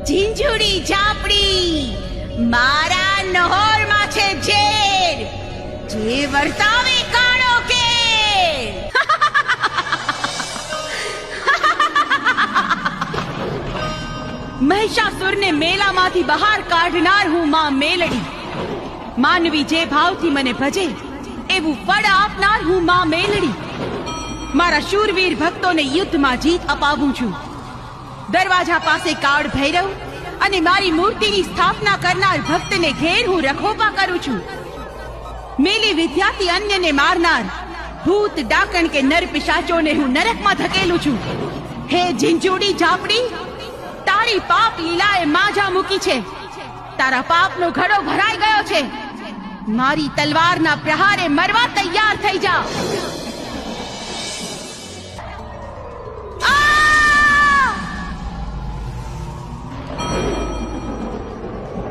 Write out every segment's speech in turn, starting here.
ઝીંઝુડી ઝાપડી મારા નહોરમાં છે ઝેર, જે વર્તાવે કાળો કેર. મહિષાસુરને મેલામાંથી બહાર કાઢનાર હું માં મેલડી. માનવી જે ભાવથી મને ભજે એવું ફળ આપનાર હું માં મેલડી. મારા શૂરવીર ભક્તોને યુદ્ધમાં જીત અપાવું છું. દરવાજા પાસે કાળ ભૈરવ અને મારી મૂર્તિની સ્થાપના કરનાર ભક્તને ઘેર હું રખોપા કરું છું. મેલી વિદ્યાથી અન્યને મારનાર ભૂત ડાકણ કે નર પિશાચોને હું નરકમાં ધકેલું છું. હે ઝીંઝુડી ઝાપડી, તારી પાપ લીલાએ માજા મૂકી છે. તારા પાપનો ઘડો ભરાઈ ગયો છે. મારી તલવારના પ્રહારે મરવા તૈયાર થઈ જા.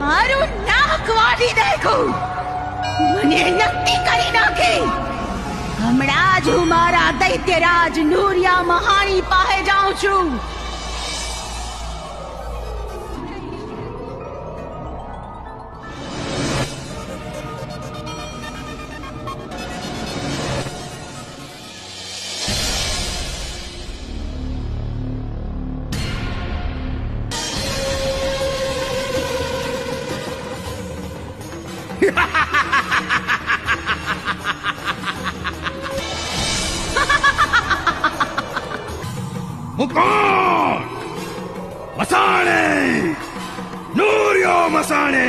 મારું નાક વાટી નાખ્યું, મને નક્કી કરી નાખી. હમણાં જ હું મારા દૈત્યરાજ નૂરિયા મહાણી પાસે જાઉં છું. મુકોટ મસાણે, નૂરિયો મસાણે.